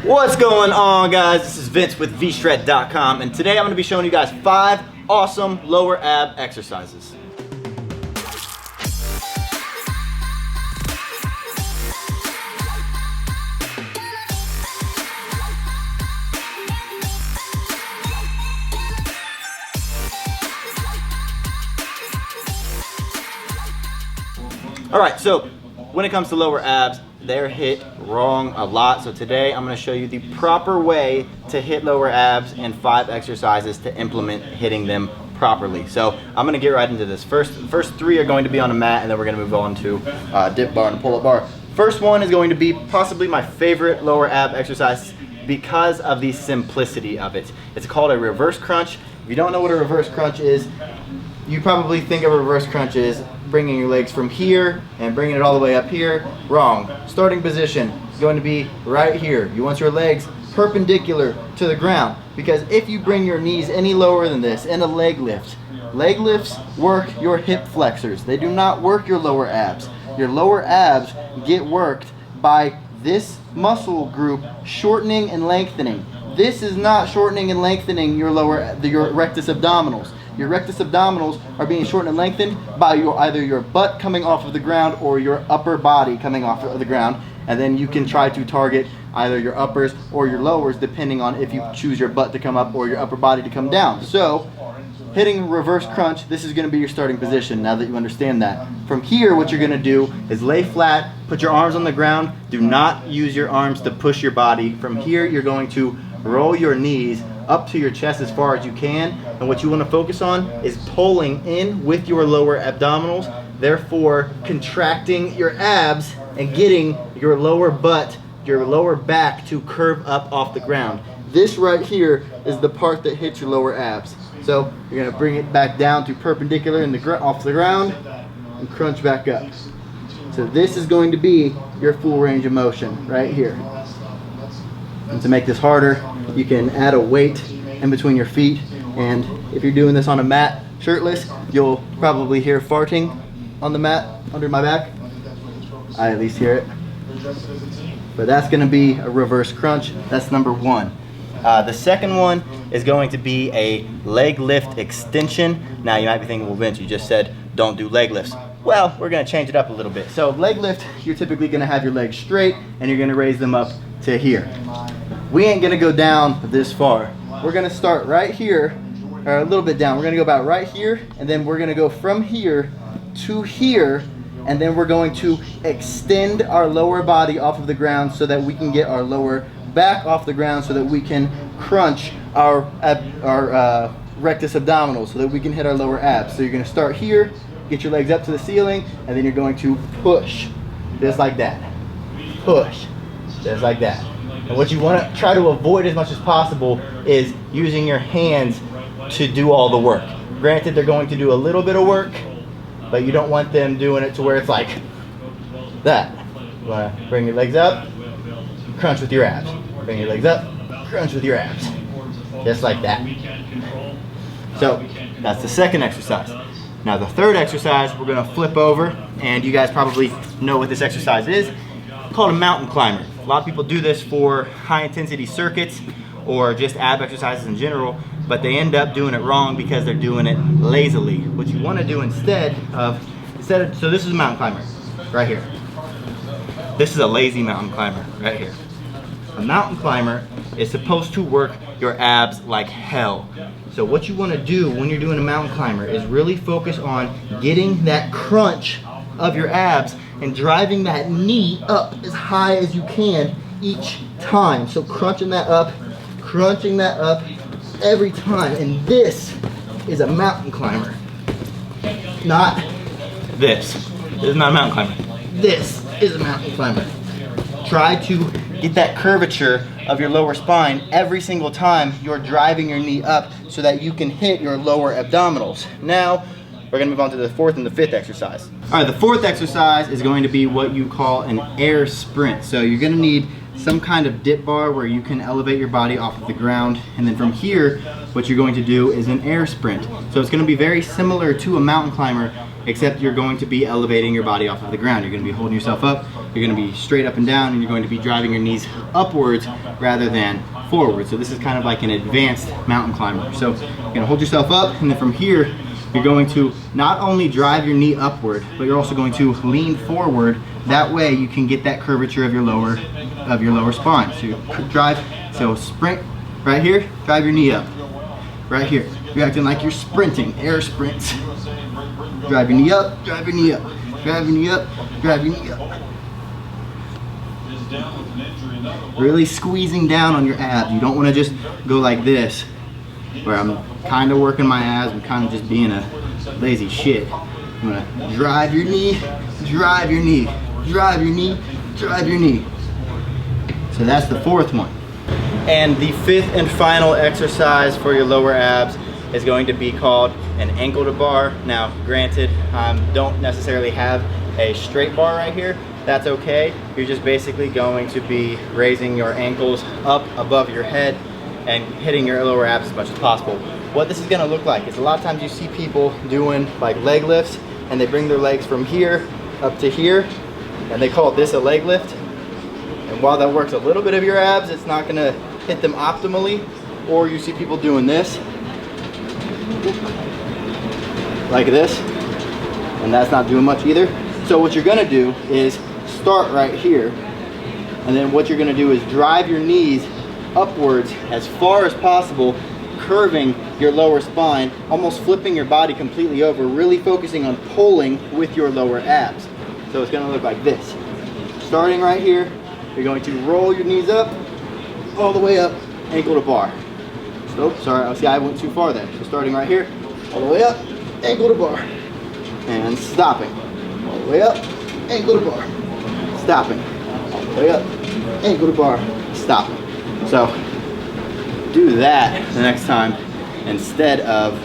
What's going on, guys? This is Vince with vshred.com, and today I'm going to be showing you guys 5 awesome lower ab exercises. Alright, so when it comes to lower abs, they're hit wrong a lot. So today I'm going to show you the proper way to hit lower abs and 5 exercises to implement hitting them properly. So I'm going to get right into this. First 3 are going to be on a mat, and then we're going to move on to dip bar and pull-up bar. First one is going to be possibly my favorite lower ab exercise because of the simplicity of it. It's called a reverse crunch. If you don't know what a reverse crunch is, you probably think of a reverse crunch as bringing your legs from here and bringing it all the way up here. Wrong. Starting position is going to be right here. You want your legs perpendicular to the ground, because if you bring your knees any lower than this in a leg lifts work your hip flexors. They do not work your lower abs. Your lower abs get worked by this muscle group shortening and lengthening. This is not shortening and lengthening your rectus abdominals. Your rectus abdominals are being shortened and lengthened by either your butt coming off of the ground or your upper body coming off of the ground. And then you can try to target either your uppers or your lowers depending on if you choose your butt to come up or your upper body to come down. So, hitting reverse crunch, this is going to be your starting position now that you understand that. From here, what you're going to do is lay flat, put your arms on the ground. Do not use your arms to push your body. From here, you're going to roll your knees up to your chest as far as you can, and what you want to focus on is pulling in with your lower abdominals, therefore contracting your abs and getting your lower butt, your lower back to curve up off the ground. This right here is the part that hits your lower abs. So you're going to bring it back down to perpendicular off the ground and crunch back up. So this is going to be your full range of motion right here. And to make this harder, you can add a weight in between your feet, and if you're doing this on a mat shirtless, you'll probably hear farting on the mat under my back. I at least hear it. But that's going to be a reverse crunch. That's number 1. The second one is going to be a leg lift extension. Now you might be thinking, well, Vince, you just said don't do leg lifts. Well, we're going to change it up a little bit. So leg lift, you're typically going to have your legs straight and you're going to raise them up to here. We ain't going to go down this far. We're going to start right here, or a little bit down. We're going to go about right here, and then we're going to go from here to here, and then we're going to extend our lower body off of the ground so that we can get our lower back off the ground so that we can crunch our rectus abdominals so that we can hit our lower abs. So you're going to start here, get your legs up to the ceiling, and then you're going to push just like that. Push just like that. And what you want to try to avoid as much as possible is using your hands to do all the work. Granted, they're going to do a little bit of work, but you don't want them doing it to where it's like that. You want to bring your legs up, crunch with your abs. Bring your legs up, crunch with your abs. Just like that. So that's the second exercise. Now the third exercise, we're going to flip over, and you guys probably know what this exercise is. It's called a mountain climber. A lot of people do this for high intensity circuits or just ab exercises in general, but they end up doing it wrong because they're doing it lazily. What you want to do instead of, so this is a mountain climber right here. This is a lazy mountain climber right here. A mountain climber is supposed to work your abs like hell. So what you want to do when you're doing a mountain climber is really focus on getting that crunch of your abs and driving that knee up as high as you can each time. So crunching that up every time. And this is a mountain climber. Not this. This is not a mountain climber. This is a mountain climber. Try to get that curvature of your lower spine every single time you're driving your knee up so that you can hit your lower abdominals. Now, we're going to move on to the 4th and the 5th exercise. All right, the 4th exercise is going to be what you call an air sprint. So you're going to need some kind of dip bar where you can elevate your body off of the ground, and then from here what you're going to do is an air sprint. So it's going to be very similar to a mountain climber, except you're going to be elevating your body off of the ground. You're going to be holding yourself up, you're going to be straight up and down, and you're going to be driving your knees upwards rather than forward. So this is kind of like an advanced mountain climber. So you're going to hold yourself up, and then from here you're going to not only drive your knee upward, but you're also going to lean forward. That way you can get that curvature of your lower spine. So you drive, so sprint right here, drive your knee up. Right here, you're acting like you're sprinting, air sprints. Drive your knee up, drive your knee up, drive your knee up, drive your knee up. Really squeezing down on your abs. You don't want to just go like this, where I'm kind of working my abs, I'm kind of just being a lazy shit. I'm gonna drive your knee, drive your knee, drive your knee, drive your knee. So that's the fourth one. And the fifth and final exercise for your lower abs is going to be called an ankle to bar. Now, granted, don't necessarily have a straight bar right here. That's okay. You're just basically going to be raising your ankles up above your head and hitting your lower abs as much as possible. What this is gonna look like is a lot of times you see people doing like leg lifts, and they bring their legs from here up to here, and they call this a leg lift. And while that works a little bit of your abs, it's not gonna hit them optimally. Or you see people doing this, like this, and that's not doing much either. So what you're gonna do is start right here, and then what you're gonna do is drive your knees upwards as far as possible, curving your lower spine, almost flipping your body completely over, really focusing on pulling with your lower abs. So it's gonna look like this. Starting right here, you're going to roll your knees up, all the way up, ankle to bar. So, sorry, see I went too far there. So starting right here, all the way up, ankle to bar. And stopping, all the way up, ankle to bar. Stopping, all the way up, ankle to bar, stopping. So do that the next time instead of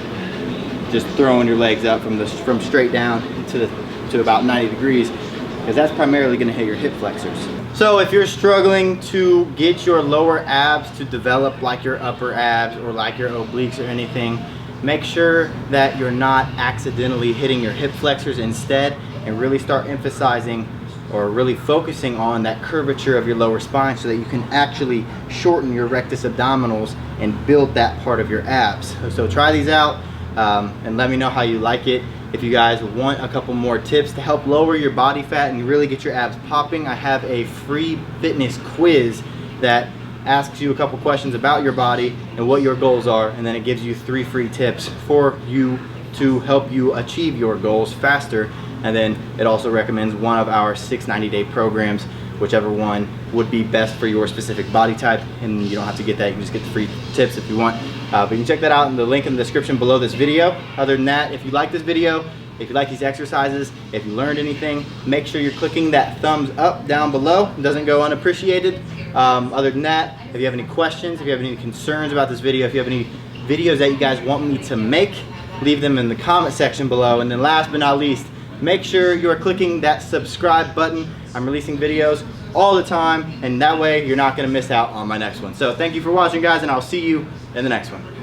just throwing your legs up from straight down to about 90 degrees, because that's primarily going to hit your hip flexors. So if you're struggling to get your lower abs to develop like your upper abs or like your obliques or anything, make sure that you're not accidentally hitting your hip flexors instead, and really start emphasizing or really focusing on that curvature of your lower spine so that you can actually shorten your rectus abdominals and build that part of your abs. So try these out and let me know how you like it. If you guys want a couple more tips to help lower your body fat and really get your abs popping, I have a free fitness quiz that asks you a couple questions about your body and what your goals are, and then it gives you 3 free tips for you to help you achieve your goals faster. And then it also recommends one of our 6 90-day programs, whichever one would be best for your specific body type. And you don't have to get that, you can just get the free tips if you want. But you can check that out in the link in the description below this video. Other than that, if you like this video, if you like these exercises, if you learned anything, make sure you're clicking that thumbs up down below. It doesn't go unappreciated. Other than that, if you have any questions, if you have any concerns about this video, if you have any videos that you guys want me to make, leave them in the comment section below. And then last but not least, make sure you're clicking that subscribe button. I'm releasing videos all the time, and that way you're not going to miss out on my next one. So thank you for watching, guys, and I'll see you in the next one.